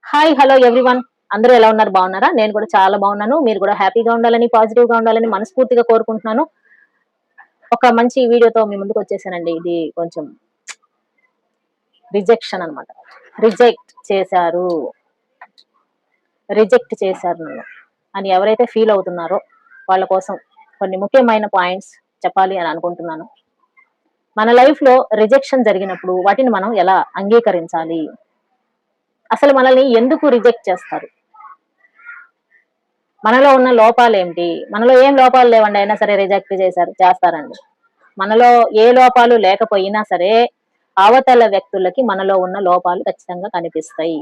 Hi hello everyone. అందరూ ఎలా ఉన్నారు? బాగున్నారా? నేను కూడా చాలా బాగున్నాను. మీరు కూడా హ్యాపీగా ఉండాలని, పాజిటివ్ గా ఉండాలని మనస్ఫూర్తిగా కోరుకుంటున్నాను. ఒక మంచి వీడియోతో మీ ముందుకు వచ్చేసానండి. ఇది కొంచెం రిజెక్షన్ అన్నమాట. రిజెక్ట్ చేశారు, రిజెక్ట్ చేశారు నన్ను అని ఎవరైతే ఫీల్ అవుతున్నారో వాళ్ళ కోసం కొన్ని ముఖ్యమైన పాయింట్స్ చెప్పాలి అని అనుకుంటున్నాను. మన లైఫ్ లో రిజెక్షన్ జరిగినప్పుడు వాటిని మనం ఎలా అంగీకరించాలి? అసలు మనల్ని ఎందుకు రిజెక్ట్ చేస్తారు? మనలో ఉన్న లోపాలేంటి? మనలో ఏం లోపాలు లేవండి. అయినా సరే రిజెక్ట్ చేస్తారండి. మనలో ఏ లోపాలు లేకపోయినా సరే, అవతల వ్యక్తులకి మనలో ఉన్న లోపాలు ఖచ్చితంగా కనిపిస్తాయి.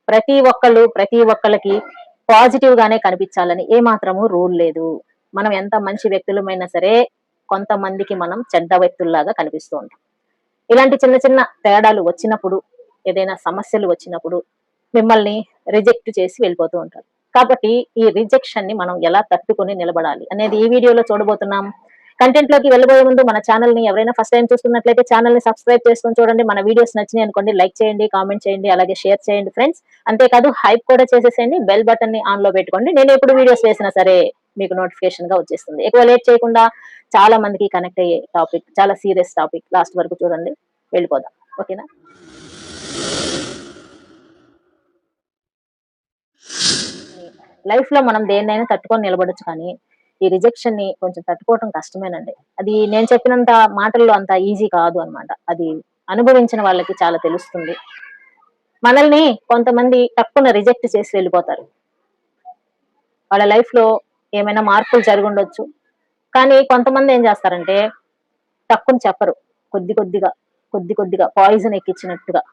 ప్రతి ఒక్కళ్ళకి పాజిటివ్ గానే కనిపించాలని ఏమాత్రము రూల్ లేదు. మనం ఎంత మంచి వ్యక్తులమైనా సరే, కొంతమందికి మనం చెడ్డ వ్యక్తుల్లాగా కనిపిస్తూ ఉంటాం. ఇలాంటి చిన్న చిన్న తేడాలు వచ్చినప్పుడు, ఏదైనా సమస్యలు వచ్చినప్పుడు మిమ్మల్ని రిజెక్ట్ చేసి వెళ్ళిపోతూ ఉంటారు. కాబట్టి ఈ రిజెక్షన్ ని మనం ఎలా తట్టుకొని నిలబడాలి అనేది ఈ వీడియోలో చూడబోతున్నాం. కంటెంట్ లోకి వెళ్ళబోయే ముందు మన ఛానల్ ని ఎవరైనా ఫస్ట్ టైం చూస్తున్నట్లయితే ఛానల్ ని సబ్స్క్రైబ్ చేసుకొని చూడండి. మన వీడియోస్ నచ్చినాయి అనుకోండి, లైక్ చేయండి, కామెంట్ చేయండి, అలాగే షేర్ చేయండి ఫ్రెండ్స్. అంతేకాదు హైప్ కూడా చేసేసేయండి. బెల్ బటన్ ని ఆన్ లో పెట్టుకోండి. నేను ఎప్పుడు వీడియోస్ వేసినా సరే మీకు నోటిఫికేషన్ గా వచ్చేస్తుంది. ఎక్కువ లేట్ చేయకుండా చాలా మందికి కనెక్ట్ అయ్యే టాపిక్, చాలా సీరియస్ టాపిక్, లాస్ట్ వరకు చూడండి. వెళ్ళిపోదాం. ఓకేనా? లైఫ్ లో మనం దేన్నైనా తట్టుకొని నిలబడొచ్చు, కానీ ఈ రిజెక్షన్ ని కొంచెం తట్టుకోవటం కష్టమేనండి. అది నేను చెప్పినంత మాటల్లో అంత ఈజీ కాదు అన్నమాట. అది అనుభవించిన వాళ్ళకి చాలా తెలుస్తుంది. మనల్ని కొంతమంది తక్కువ రిజెక్ట్ చేసి వెళ్ళిపోతారు. వాళ్ళ లైఫ్ లో ఏమైనా మార్పులు జరుగుండొచ్చు, కానీ కొంతమంది ఏం చేస్తారంటే తక్కువ చెప్పరు. కొద్ది కొద్దిగా పాయిజన్ ఎక్కించినట్టుగా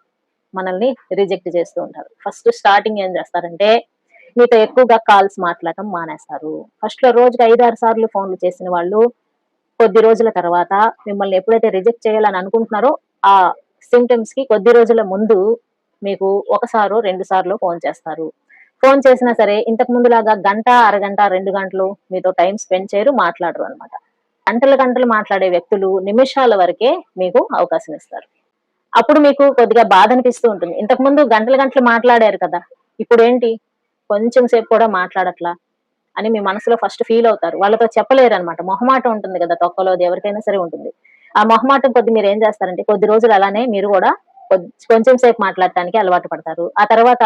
మనల్ని రిజెక్ట్ చేస్తూ ఉంటారు. ఫస్ట్ స్టార్టింగ్ ఏం చేస్తారంటే మీతో ఎక్కువగా కాల్స్ మాట్లాడటం మానేస్తారు. ఫస్ట్ లో రోజుకి 5-6 సార్లు ఫోన్లు చేసిన వాళ్ళు కొద్ది రోజుల తర్వాత మిమ్మల్ని ఎప్పుడైతే రిజెక్ట్ చేయాలని అనుకుంటున్నారో ఆ సిమ్టమ్స్ కి కొద్ది రోజుల ముందు మీకు ఒకసారో 2 సార్లు ఫోన్ చేస్తారు. ఫోన్ చేసినా సరే ఇంతకు ముందులాగా గంట, అరగంట, 2 గంటలు మీతో టైం స్పెండ్ చేయరు, మాట్లాడరు అనమాట. గంటలు గంటలు మాట్లాడే వ్యక్తులు నిమిషాల వరకే మీకు అవకాశం ఇస్తారు. అప్పుడు మీకు కొద్దిగా బాధ అనిపిస్తూ ఉంటుంది. ఇంతకు ముందు గంటలు గంటలు మాట్లాడారు కదా, ఇప్పుడేంటి కొంచెం సేపు కూడా మాట్లాడట్లా అని మీ మనసులో ఫస్ట్ ఫీల్ అవుతారు. వాళ్ళతో చెప్పలేరనమాట. మొహమాటం ఉంటుంది కదా, తొక్కలోది ఎవరికైనా సరే ఉంటుంది. ఆ మొహమాటం కొద్ది మీరు ఏం చేస్తారంటే కొద్ది రోజులు అలానే మీరు కూడా కొంచెం సేపు మాట్లాడటానికి అలవాటు పడతారు. ఆ తర్వాత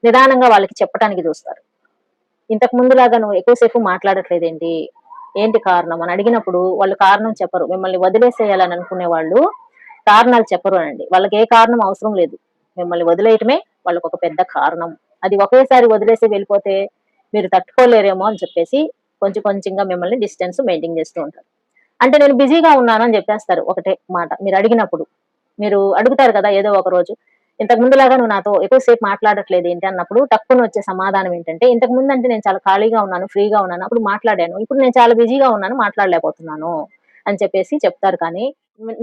నిదానంగా వాళ్ళకి చెప్పడానికి చూస్తారు. ఇంతకు ముందులాగా నువ్వు ఎక్కువసేపు మాట్లాడట్లేదేంటి, ఏంటి కారణం అని అడిగినప్పుడు వాళ్ళు కారణం చెప్పరు. మిమ్మల్ని వదిలేసేయాలని అనుకునే వాళ్ళు కారణాలు చెప్పరు అనండి. వాళ్ళకి ఏ కారణం అవసరం లేదు. మిమ్మల్ని వదిలేయటమే వాళ్ళకి ఒక పెద్ద కారణం. అది ఒకేసారి వదిలేసి వెళ్ళిపోతే మీరు తట్టుకోలేరేమో అని చెప్పేసి కొంచెం కొంచెంగా మిమ్మల్ని డిస్టెన్స్ మెయింటైన్ చేస్తూ ఉంటారు. అంటే నేను బిజీగా ఉన్నాను అని చెప్పేస్తారు ఒకటే మాట మీరు అడిగినప్పుడు. మీరు అడుగుతారు కదా ఏదో ఒక రోజు, ఇంతకు ముందులాగా నువ్వు నాతో ఎక్కువసేపు మాట్లాడట్లేదు ఏంటి అన్నప్పుడు టక్కున వచ్చే సమాధానం ఏంటంటే, ఇంతకు ముందు అంటే నేను చాలా ఖాళీగా ఉన్నాను, ఫ్రీగా ఉన్నాను, అప్పుడు మాట్లాడాను. ఇప్పుడు నేను చాలా బిజీగా ఉన్నాను, మాట్లాడలేకపోతున్నాను అని చెప్పేసి చెప్తారు. కానీ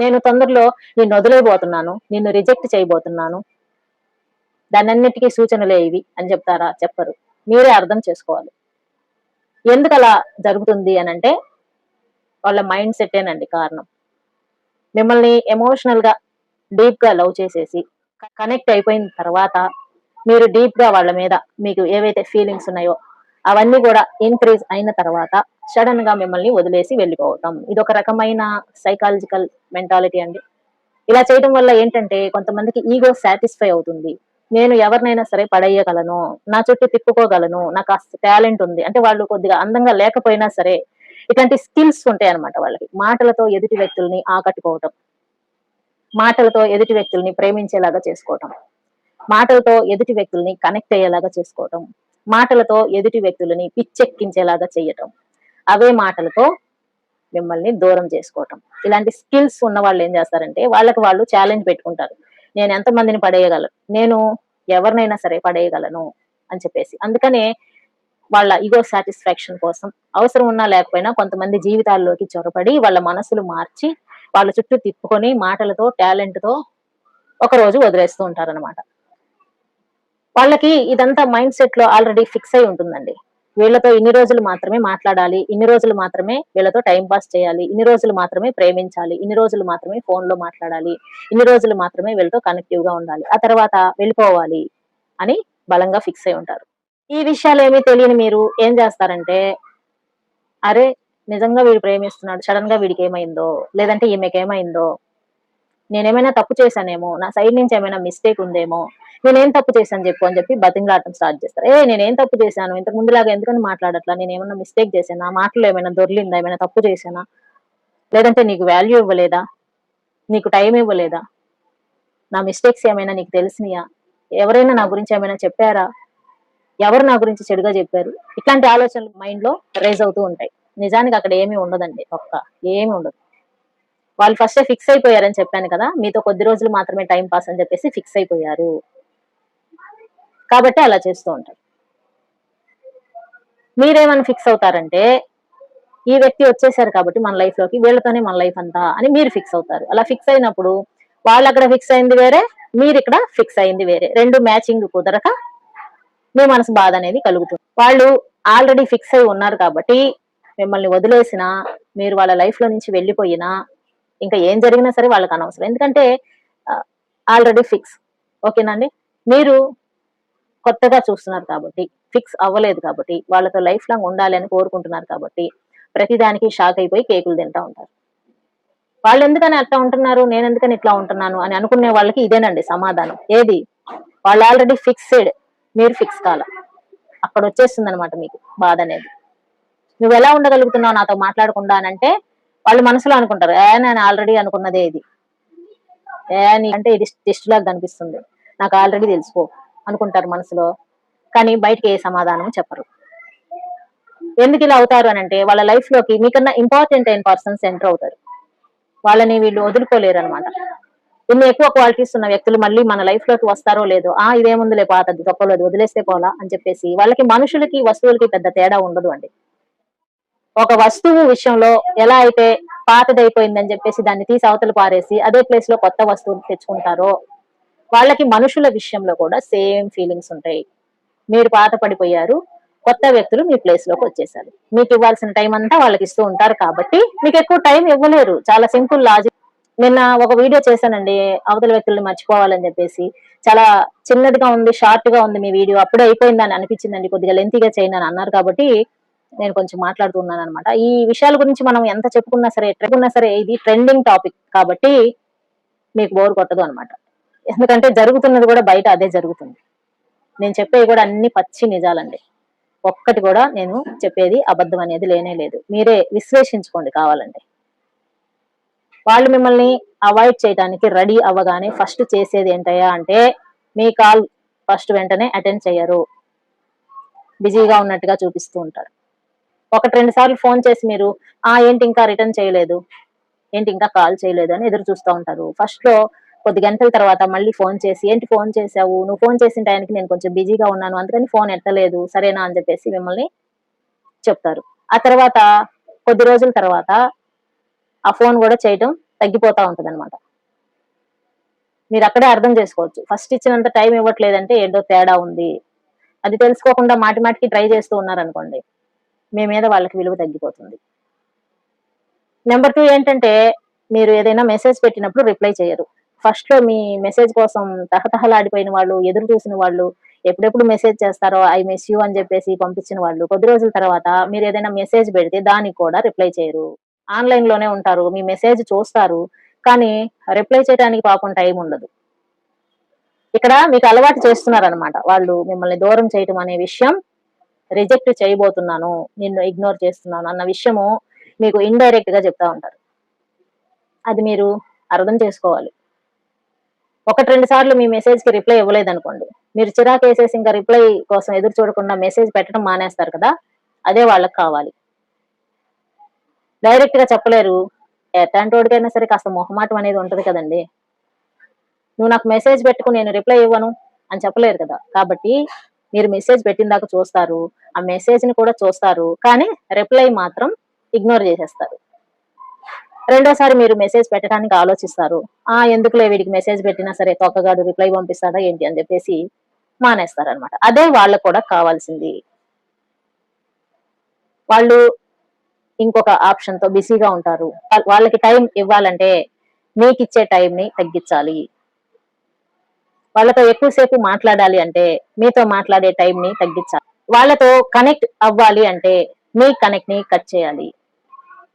నేను తొందరలో నిన్ను వదిలేయబోతున్నాను, నిన్ను రిజెక్ట్ చేయబోతున్నాను, దానన్నిటికీ సూచనలే ఇవి అని చెప్తారా? చెప్పరు. మీరే అర్థం చేసుకోవాలి. ఎందుకు అలా జరుగుతుంది అనంటే వాళ్ళ మైండ్ సెట్టేనండి కారణం. మిమ్మల్ని ఎమోషనల్ గా డీప్ గా లవ్ చేసేసి కనెక్ట్ అయిపోయిన తర్వాత మీరు డీప్ గా వాళ్ళ మీద మీకు ఏవైతే ఫీలింగ్స్ ఉన్నాయో అవన్నీ కూడా ఇంక్రీజ్ అయిన తర్వాత సడన్ గా మిమ్మల్ని వదిలేసి వెళ్ళిపోవటం. ఇది ఒక రకమైన సైకాలజికల్ మెంటాలిటీ అండి. ఇలా చేయడం వల్ల ఏంటంటే కొంతమందికి ఈగో సాటిస్ఫై అవుతుంది. నేను ఎవరినైనా సరే పడేయగలను, నా చుట్టూ తిప్పుకోగలను, నాకు ఆ టాలెంట్ ఉంది అంటే వాళ్ళు కొద్దిగా అందంగా లేకపోయినా సరే ఇట్లాంటి స్కిల్స్ ఉంటాయి అనమాట వాళ్ళకి. మాటలతో ఎదుటి వ్యక్తుల్ని ఆకట్టుకోవటం, మాటలతో ఎదుటి వ్యక్తుల్ని ప్రేమించేలాగా చేసుకోవటం, మాటలతో ఎదుటి వ్యక్తుల్ని కనెక్ట్ అయ్యేలాగా చేసుకోవటం, మాటలతో ఎదుటి వ్యక్తులని పిచ్చెక్కించేలాగా చేయటం, అవే మాటలతో మిమ్మల్ని దూరం చేసుకోవటం. ఇలాంటి స్కిల్స్ ఉన్న వాళ్ళు ఏం చేస్తారంటే వాళ్ళకి వాళ్ళు ఛాలెంజ్ పెట్టుకుంటారు. నేను ఎంతమందిని పడేయగలను, నేను ఎవరినైనా సరే పడేయగలను అని చెప్పేసి. అందుకనే వాళ్ళ ఈగో సాటిస్ఫాక్షన్ కోసం అవసరం ఉన్నా లేకపోయినా కొంతమంది జీవితాల్లోకి చొరబడి వాళ్ళ మనసులు మార్చి వాళ్ళ చుట్టూ తిప్పుకొని మాటలతో టాలెంట్ తో ఒక రోజు వదిలేస్తూ ఉంటారనమాట. వాళ్ళకి ఇదంతా మైండ్ సెట్ లో ఆల్రెడీ ఫిక్స్ అయి ఉంటుందండి. వీళ్ళతో ఇన్ని రోజులు మాత్రమే మాట్లాడాలి, ఇన్ని రోజులు మాత్రమే వీళ్ళతో టైం పాస్ చేయాలి, ఇన్ని రోజులు మాత్రమే ప్రేమించాలి, ఇన్ని రోజులు మాత్రమే ఫోన్ లో మాట్లాడాలి, ఇన్ని రోజులు మాత్రమే వీళ్ళతో కనెక్టివ్ గా ఉండాలి, ఆ తర్వాత వెళ్ళిపోవాలి అని బలంగా ఫిక్స్ అయి ఉంటారు. ఈ విషయాలు ఏమీ తెలియని మీరు ఏం చేస్తారంటే, అరే నిజంగా వీడు ప్రేమిస్తున్నాడు, సడన్ గా వీడికి ఏమైందో, లేదంటే ఈమెకేమైందో, నేనేమైనా తప్పు చేశానేమో, నా సైడ్ నుంచి ఏమైనా మిస్టేక్ ఉందేమో, నేనేం తప్పు చేశాను చెప్పు అని చెప్పి బతిమలాడటం స్టార్ట్ చేస్తారు. నేనేం తప్పు చేశాను, ఇంతకు ముందులాగా ఎందుకని మాట్లాడట్లా, నేనేమన్నా మిస్టేక్ చేశానా, నా మాటలో ఏమైనా దొర్లిందా, ఏమైనా తప్పు చేశానా, లేదంటే నీకు వాల్యూ ఇవ్వలేదా, నీకు టైం ఇవ్వలేదా, నా మిస్టేక్స్ ఏమైనా నీకు తెలిసినాయా, ఎవరైనా నా గురించి ఏమైనా చెప్పారా, ఎవరు నా గురించి చెడుగా చెప్పారు, ఇట్లాంటి ఆలోచనలు మైండ్ లో రైజ్ అవుతూ ఉంటాయి. నిజానికి అక్కడ ఏమీ ఉండదండి, ఏమీ ఉండదు. వాళ్ళు ఫస్టే ఫిక్స్ అయిపోయారని చెప్పాను కదా, మీతో కొద్ది రోజులు మాత్రమే టైం పాస్ అని చెప్పేసి ఫిక్స్ అయిపోయారు కాబట్టి అలా చేస్తూ ఉంటారు. మీరేమని ఫిక్స్ అవుతారంటే, ఈ వ్యక్తి వచ్చేసారు కాబట్టి మన లైఫ్ లోకి, వీళ్ళతోనే మన లైఫ్ అంతా అని మీరు ఫిక్స్ అవుతారు. అలా ఫిక్స్ అయినప్పుడు వాళ్ళు అక్కడ ఫిక్స్ అయింది వేరే, మీరు ఇక్కడ ఫిక్స్ అయింది వేరే, రెండు మ్యాచింగ్ కుదరక మీ మనసు బాధ అనేది కలుగుతుంది. వాళ్ళు ఆల్రెడీ ఫిక్స్ అయి ఉన్నారు కాబట్టి మిమ్మల్ని వదిలేసినా, మీరు వాళ్ళ లైఫ్ లో నుంచి వెళ్ళిపోయినా, ఇంకా ఏం జరిగినా సరే వాళ్ళకి అనవసరం. ఎందుకంటే ఆల్రెడీ ఫిక్స్. ఓకేనండి. మీరు కొత్తగా చూస్తున్నారు కాబట్టి, ఫిక్స్ అవ్వలేదు కాబట్టి, వాళ్ళతో లైఫ్ లాంగ్ ఉండాలి అని కోరుకుంటున్నారు కాబట్టి, ప్రతిదానికి షాక్ అయిపోయి కేకులు తింటా ఉంటారు. వాళ్ళు ఎందుకని అట్లా ఉంటున్నారు, నేను ఎందుకని ఇట్లా ఉంటున్నాను అని అనుకునే వాళ్ళకి ఇదేనండి సమాధానం. ఏది, వాళ్ళు ఆల్రెడీ ఫిక్స్డ్, మీరు ఫిక్స్ కాల. అక్కడ వచ్చేస్తుంది అనమాట మీకు బాధ అనేది. నువ్వు ఎలా ఉండగలుగుతున్నావు నాతో మాట్లాడకుండా అని అంటే, వాళ్ళు మనసులో అనుకుంటారు, నేను ఆల్రెడీ అనుకున్నదే ఇది, అంటే ఇది టెస్ట్ లాగా కనిపిస్తుంది, నాకు ఆల్రెడీ తెలుసుకో అనుకుంటారు మనసులో. కానీ బయటకి ఏ సమాధానం చెప్పరు. ఎందుకు ఇలా అవుతారు అని అంటే, వాళ్ళ లైఫ్ లోకి మీకన్నా ఇంపార్టెంట్ అయిన పర్సన్స్ ఎంటర్ అవుతారు. వాళ్ళని వీళ్ళు వదులుకోలేరు అనమాట. ఇన్ని ఎక్కువ క్వాలిటీస్ ఉన్న వ్యక్తులు మళ్ళీ మన లైఫ్ లోకి వస్తారో లేదో, ఇదేముందులే పాతది తప్పలేదు వదిలేస్తే పోలా అని చెప్పేసి, వాళ్ళకి మనుషులకి వస్తువులకి పెద్ద తేడా ఉండదు అండి. ఒక వస్తువు విషయంలో ఎలా అయితే పాతదైపోయిందని చెప్పేసి దాన్ని తీసి అవతల పారేసి అదే ప్లేస్ లో కొత్త వస్తువులు తెచ్చుకుంటారో, వాళ్ళకి మనుషుల విషయంలో కూడా సేమ్ ఫీలింగ్స్ ఉంటాయి. మీరు పాత పడిపోయారు, కొత్త వ్యక్తులు మీ ప్లేస్ లోకి వచ్చేసారు. మీకు ఇవ్వాల్సిన టైం అంతా వాళ్ళకి ఇస్తూ ఉంటారు కాబట్టి మీకు ఎక్కువ టైం ఇవ్వలేరు. చాలా సింపుల్ లాజిక్. నిన్న ఒక వీడియో చేశానండి, అవతల వ్యక్తుల్ని మర్చిపోవాలని చెప్పేసి. చాలా చిన్నదిగా ఉంది, షార్ట్ గా ఉంది మీ వీడియో, అప్పుడే అయిపోయిందని అనిపించిందండి, కొద్దిగా లెంతీగా చేయండి అని అన్నారు కాబట్టి నేను కొంచెం మాట్లాడుతున్నాను అనమాట. ఈ విషయాల గురించి మనం ఎంత చెప్పుకున్నా సరే ఇది ట్రెండింగ్ టాపిక్ కాబట్టి మీకు బోర్ కొట్టదు అనమాట. ఎందుకంటే జరుగుతున్నది కూడా బయట అదే జరుగుతుంది. నేను చెప్పేవి కూడా అన్ని పచ్చి నిజాలండి. ఒక్కటి కూడా నేను చెప్పేది అబద్ధం అనేది లేనే లేదు. మీరే విశ్లేషించుకోండి కావాలంటే. వాళ్ళు మిమ్మల్ని అవాయిడ్ చేయడానికి రెడీ అవ్వగానే ఫస్ట్ చేసేది ఏంటయ్యా అంటే, మీ కాల్ ఫస్ట్ వెంటనే అటెండ్ చేయరు, బిజీగా ఉన్నట్టుగా చూపిస్తూ ఉంటారు. ఒకటి రెండు సార్లు ఫోన్ చేసి మీరు ఏంటి ఇంకా రిటర్న్ చేయలేదు, ఏంటి ఇంకా కాల్ చేయలేదు అని ఎదురు చూస్తూ ఉంటారు. ఫస్ట్ లో కొద్ది గంటల తర్వాత మళ్ళీ ఫోన్ చేసి, ఏంటి ఫోన్ చేసావు, నువ్వు ఫోన్ చేసిన టైంకి నేను కొంచెం బిజీగా ఉన్నాను అందుకని ఫోన్ ఎత్తలేదు, సరేనా అని చెప్పేసి మిమ్మల్ని చెప్తారు. ఆ తర్వాత కొద్ది రోజుల తర్వాత ఆ ఫోన్ కూడా చేయటం తగ్గిపోతా ఉంటది అనమాట. మీరు అక్కడే అర్థం చేసుకోవచ్చు, ఫస్ట్ ఇచ్చినంత టైం ఇవ్వట్లేదంటే ఏదో తేడా ఉంది. అది తెలుసుకోకుండా మాటి మాటికి ట్రై చేస్తూ ఉన్నారనుకోండి, మీ మీద వాళ్ళకి విలువ తగ్గిపోతుంది. నెంబర్ 2 ఏంటంటే, మీరు ఏదైనా మెసేజ్ పెట్టినప్పుడు రిప్లై చేయరు. ఫస్ట్ లో మీ మెసేజ్ కోసం తహతహలాడిపోయిన వాళ్ళు, ఎదురు చూసిన వాళ్ళు, ఎప్పుడెప్పుడు మెసేజ్ చేస్తారో ఐ మిస్ యూ అని చెప్పేసి పంపించిన వాళ్ళు, కొద్ది రోజుల తర్వాత మీరు ఏదైనా మెసేజ్ పెడితే దానికి కూడా రిప్లై చేయరు. ఆన్లైన్ లోనే ఉంటారు, మీ మెసేజ్ చూస్తారు, కానీ రిప్లై చేయడానికి పాపం టైం ఉండదు. ఇక్కడ మీకు అలవాటు చేస్తున్నారనమాట వాళ్ళు మిమ్మల్ని దూరం చేయటం అనే విషయం. రిజెక్ట్ చేయబోతున్నాను, నిన్ను ఇగ్నోర్ చేస్తున్నాను అన్న విషయము మీకు ఇండైరెక్ట్ గా చెప్తా ఉంటారు. అది మీరు అర్థం చేసుకోవాలి. ఒకటి రెండు సార్లు మీ మెసేజ్ కి రిప్లై ఇవ్వలేదనుకోండి, మీరు చిరాకేసేసి ఇంకా రిప్లై కోసం ఎదురు చూడకుండా మెసేజ్ పెట్టడం మానేస్తారు కదా, అదే వాళ్ళకి కావాలి. డైరెక్ట్ గా చెప్పలేరు. ఎట్లాంటోడికైనా సరే కాస్త మొహమాటం అనేది ఉంటది కదండి. నువ్వు నాకు మెసేజ్ పెట్టుకు నేను రిప్లై ఇవ్వను అని చెప్పలేరు కదా. కాబట్టి మీరు మెసేజ్ పెట్టిన దాకా చూస్తారు, ఆ మెసేజ్ ని కూడా చూస్తారు, కానీ రిప్లై మాత్రం ఇగ్నోర్ చేసేస్తారు. రెండోసారి మీరు మెసేజ్ పెట్టడానికి ఆలోచిస్తారు. ఎందుకులే వీడికి మెసేజ్ పెట్టినా సరే తొక్కగాడు రిప్లై పంపిస్తాడా ఏంటి అని చెప్పేసి మానేస్తారనమాట. అదే వాళ్ళకు కూడా కావాల్సింది. వాళ్ళు ఇంకొక ఆప్షన్ తో బిజీగా ఉంటారు. వాళ్ళకి టైం ఇవ్వాలంటే మీకు ఇచ్చే టైం ని తగ్గించాలి. వాళ్ళతో ఎక్కువసేపు మాట్లాడాలి అంటే మీతో మాట్లాడే టైం ని తగ్గించాలి. వాళ్ళతో కనెక్ట్ అవ్వాలి అంటే మీ కనెక్ట్ ని కట్ చేయాలి.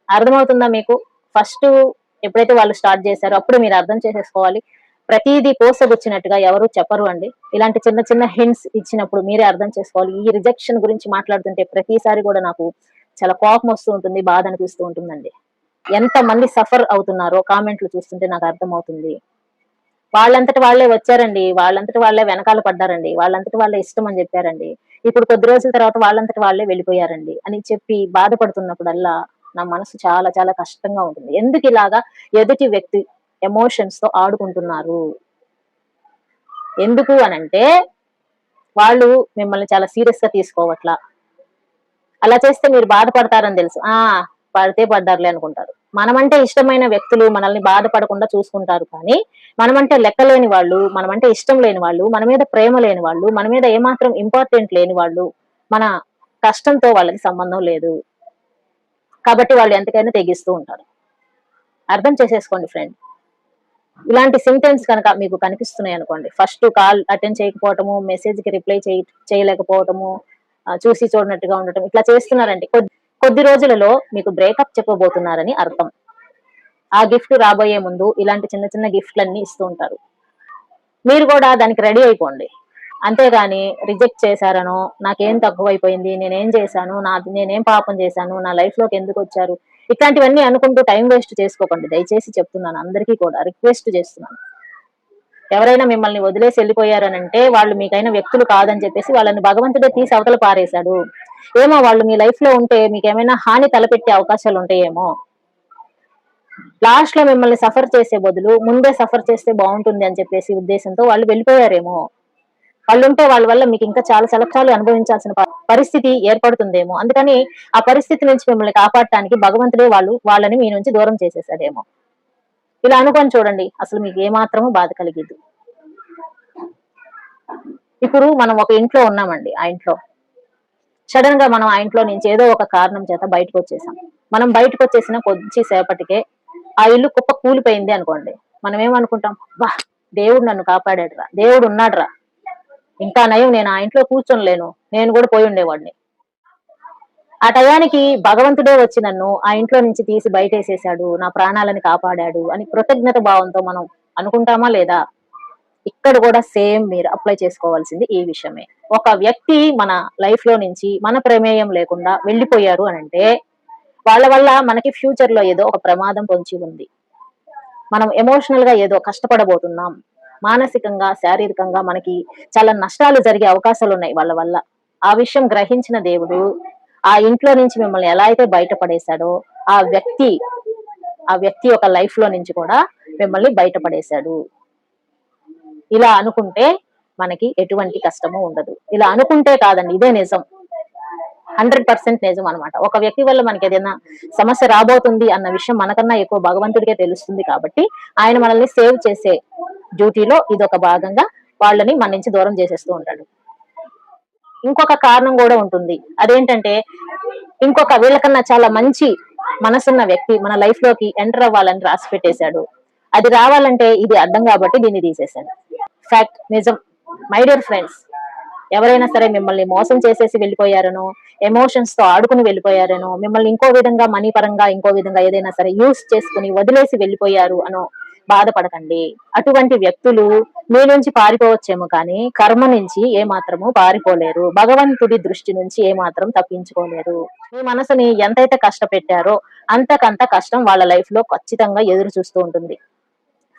అర్థమవుతుందా మీకు? ఫస్ట్ ఎప్పుడైతే వాళ్ళు స్టార్ట్ చేశారో అప్పుడు మీరు అర్థం చేసేసుకోవాలి. ప్రతిదీ పోసగుచ్చినట్టుగా ఎవరు చెప్పరు అండి. ఇలాంటి చిన్న చిన్న హింట్స్ ఇచ్చినప్పుడు మీరే అర్థం చేసుకోవాలి. ఈ రిజెక్షన్ గురించి మాట్లాడుతుంటే ప్రతిసారి కూడా నాకు చాలా కోపం వస్తూ ఉంటుంది, బాధ అనిపిస్తూ ఉంటుందండి. ఎంత మంది సఫర్ అవుతున్నారో కామెంట్లు చూస్తుంటే నాకు అర్థమవుతుంది. వాళ్ళంతట వాళ్ళే వచ్చారండి. వాళ్ళంతట వాళ్ళే వెనకాల పడ్డారండి. వాళ్ళంతట వాళ్ళే ఇష్టం అని చెప్పారండి. ఇప్పుడు కొద్ది రోజుల తర్వాత వాళ్ళంతట వాళ్ళే వెళ్ళిపోయారండి అని చెప్పి బాధపడుతున్నప్పుడల్లా నా మనసు చాలా చాలా కష్టంగా ఉంటుంది. ఎందుకు ఇలాగా ఎదుటి వ్యక్తి ఎమోషన్స్ తో ఆడుకుంటున్నారు? ఎందుకు అనంటే వాళ్ళు మిమ్మల్ని చాలా సీరియస్ గా తీసుకోవట్లా. అలా చేస్తే మీరు బాధపడతారని తెలుసు. పడితే పడ్డారులే అనుకుంటారు. మనమంటే ఇష్టమైన వ్యక్తులు మనల్ని బాధపడకుండా చూసుకుంటారు కానీ, మనమంటే లెక్కలేని వాళ్ళు, మనమంటే ఇష్టం లేని వాళ్ళు, మన మీద ప్రేమ లేని వాళ్ళు, మన మీద ఏమాత్రం ఇంపార్టెంట్ లేని వాళ్ళు, మన కష్టంతో వాళ్ళకి సంబంధం లేదు. కాబట్టి వాళ్ళు ఎంతకైనా తెగిస్తూ ఉంటారు. అర్థం చేసేసుకోండి ఫ్రెండ్. ఇలాంటి సింప్టమ్స్ కనుక మీకు కనిపిస్తున్నాయి అనుకోండి, ఫస్ట్ కాల్ అటెండ్ చేయకపోవటము, మెసేజ్ కి రిప్లై చేయలేకపోవటము, చూసి చూడనట్టుగా ఉండటం, ఇట్లా చేస్తున్నారంటే కొద్ది రోజులలో మీకు బ్రేకప్ చెప్పబోతున్నారని అర్థం. ఆ గిఫ్ట్ రాబోయే ముందు ఇలాంటి చిన్న చిన్న గిఫ్ట్లన్నీ ఇస్తూ ఉంటారు. మీరు కూడా దానికి రెడీ అయిపోండి. అంతేగాని రిజెక్ట్ చేశారనో, నాకేం తక్కువైపోయింది, నేనేం చేశాను, నేనేం పాపం చేశాను, నా లైఫ్ లోకి ఎందుకు వచ్చారు, ఇట్లాంటివన్నీ అనుకుంటూ టైం వేస్ట్ చేసుకోకండి. దయచేసి చెప్తున్నాను, అందరికీ కూడా రిక్వెస్ట్ చేస్తున్నాను. ఎవరైనా మిమ్మల్ని వదిలేసి వెళ్ళిపోయారనంటే వాళ్ళు మీకైన వ్యక్తులు కాదని చెప్పేసి వాళ్ళని భగవంతుడే తీసి అవతల పారేశాడు. ఏమో వాళ్ళు మీ లైఫ్ లో ఉంటే మీకు ఏమైనా హాని తలపెట్టే అవకాశాలు ఉంటాయేమో. లాస్ట్ లో మిమ్మల్ని సఫర్ చేసే బదులు ముందే సఫర్ చేస్తే బాగుంటుంది అని చెప్పేసి ఉద్దేశంతో వాళ్ళు వెళ్ళిపోయారేమో. వాళ్ళు ఉంటే వాళ్ళ వల్ల మీకు ఇంకా చాలా కష్టాలు అనుభవించాల్సిన పరిస్థితి ఏర్పడుతుందేమో. అందుకని ఆ పరిస్థితి నుంచి మిమ్మల్ని కాపాడటానికి భగవంతుడే వాళ్ళని మీ నుంచి దూరం చేసేసాడేమో. ఇలా అనుకొని చూడండి, అసలు మీకు ఏమాత్రము బాధ కలిగిద్దు. ఇప్పుడు మనం ఒక ఇంట్లో ఉన్నామండి. ఆ ఇంట్లో సడన్ గా మనం ఆ ఇంట్లో నుంచి ఏదో ఒక కారణం చేత బయటకు వచ్చేసాం. మనం బయటకు వచ్చేసిన కొద్దిసేపటికే ఆ ఇల్లు కుప్ప కూలిపోయింది అనుకోండి. మనం ఏమనుకుంటాం? బా, దేవుడు నన్ను కాపాడాడురా, దేవుడు ఉన్నాడురా, ఇంకా నయం నేను ఆ ఇంట్లో కూర్చొనిలేను, నేను కూడా పోయి ఉండేవాడిని. ఆ టయానికి భగవంతుడే వచ్చి నన్ను ఆ ఇంట్లో నుంచి తీసి బయటేసేసాడు, నా ప్రాణాలను కాపాడాడు అని కృతజ్ఞత భావంతో మనం అనుకుంటామా లేదా? ఇక్కడ కూడా సేమ్ మీరు అప్లై చేసుకోవాల్సింది ఈ విషయమే. ఒక వ్యక్తి మన లైఫ్ లో నుంచి మన ప్రమేయం లేకుండా వెళ్ళిపోయారు అనంటే వాళ్ళ వల్ల మనకి ఫ్యూచర్ లో ఏదో ఒక ప్రమాదం పొంచి ఉంది. మనం ఎమోషనల్ గా ఏదో కష్టపడబోతున్నాం. మానసికంగా, శారీరకంగా మనకి చాలా నష్టాలు జరిగే అవకాశాలు ఉన్నాయి వాళ్ళ వల్ల. ఆ విషయం గ్రహించిన దేవుడు ఆ ఇంట్లో నుంచి మిమ్మల్ని ఎలా అయితే బయటపడేశాడో ఆ వ్యక్తి ఒక లైఫ్ లో నుంచి కూడా మిమ్మల్ని బయటపడేశాడు. ఇలా అనుకుంటే మనకి ఎటువంటి కష్టము ఉండదు. ఇలా అనుకుంటే కాదండి, ఇదే నిజం. 100% నిజం అనమాట. ఒక వ్యక్తి వల్ల మనకి ఏదైనా సమస్య రాబోతుంది అన్న విషయం మనకన్నా ఎక్కువ భగవంతుడికే తెలుస్తుంది కాబట్టి ఆయన మనల్ని సేవ్ చేసే డ్యూటీలో ఇదొక భాగంగా వాళ్ళని మన నుంచి దూరం చేసేస్తూ ఉంటాడు. ఇంకొక కారణం కూడా ఉంటుంది. అదేంటంటే ఇంకొక వీళ్ళకన్నా చాలా మంచి మనసున్న వ్యక్తి మన లైఫ్ లోకి ఎంటర్ అవ్వాలని రాసి పెట్టేశాడు. అది రావాలంటే ఇది అడ్డం కాబట్టి దీన్ని తీసేశాడు. ఫ్యాక్ట్, నిజం. మై డియర్ ఫ్రెండ్స్, ఎవరైనా సరే మిమ్మల్ని మోసం చేసేసి వెళ్ళిపోయారనో, ఎమోషన్స్ తో ఆడుకుని వెళ్ళిపోయారనో, మిమ్మల్ని ఇంకో విధంగా మనీ పరంగా ఇంకో విధంగా ఏదైనా సరే యూస్ చేసుకుని వదిలేసి వెళ్ళిపోయారు అనో బాధపడకండి. అటువంటి వ్యక్తులు మీ నుంచి పారిపోవచ్చేమో కానీ కర్మ నుంచి ఏమాత్రము పారిపోలేరు. భగవంతుడి దృష్టి నుంచి ఏమాత్రం తప్పించుకోలేరు. మీ మనసుని ఎంతైతే కష్టపెట్టారో అంతకంత కష్టం వాళ్ళ లైఫ్ లో ఖచ్చితంగా ఎదురు చూస్తూ ఉంటుంది.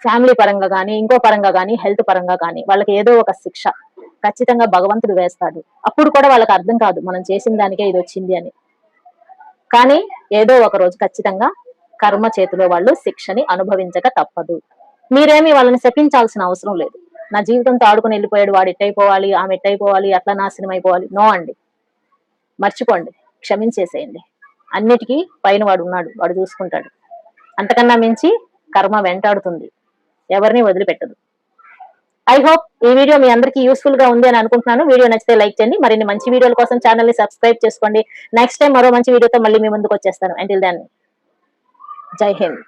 ఫ్యామిలీ పరంగా కానీ, ఇంకో పరంగా కానీ, హెల్త్ పరంగా కానీ వాళ్ళకి ఏదో ఒక శిక్ష ఖచ్చితంగా భగవంతుడు వేస్తాడు. అప్పుడు కూడా వాళ్ళకి అర్థం కాదు మనం చేసిన దానికే ఇది వచ్చింది అని. కానీ ఏదో ఒక రోజు ఖచ్చితంగా కర్మ చేతిలో వాళ్ళు శిక్షని అనుభవించక తప్పదు. మీరేమి వాళ్ళని శపించాల్సిన అవసరం లేదు. నా జీవితంతో ఆడుకుని వెళ్ళిపోయాడు, వాడు ఎట్టయిపోవాలి, ఆమె ఎట్టయిపోవాలి, అట్లా నాశనం అయిపోవాలి. నో అండి, మర్చిపోండి, క్షమించేసేయండి. అన్నిటికీ పైన వాడు ఉన్నాడు, వాడు చూసుకుంటాడు. అంతకన్నా మించి కర్మ వెంటాడుతుంది, ఎవరిని వదిలిపెట్టదు. ఐ హోప్ ఈ వీడియో మీ అందరికీ యూస్ఫుల్ గా ఉంది అని అనుకుంటున్నాను. వీడియో నచ్చితే లైక్ చేయండి. మరిన్ని మంచి వీడియోల కోసం ఛానల్ ని సబ్స్క్రైబ్ చేసుకోండి. నెక్స్ట్ టైం మరో మంచి వీడియోతో మళ్ళీ మీ ముందుకు వచ్చేస్తాను. అంటిల్ దెన్, జై హింద్.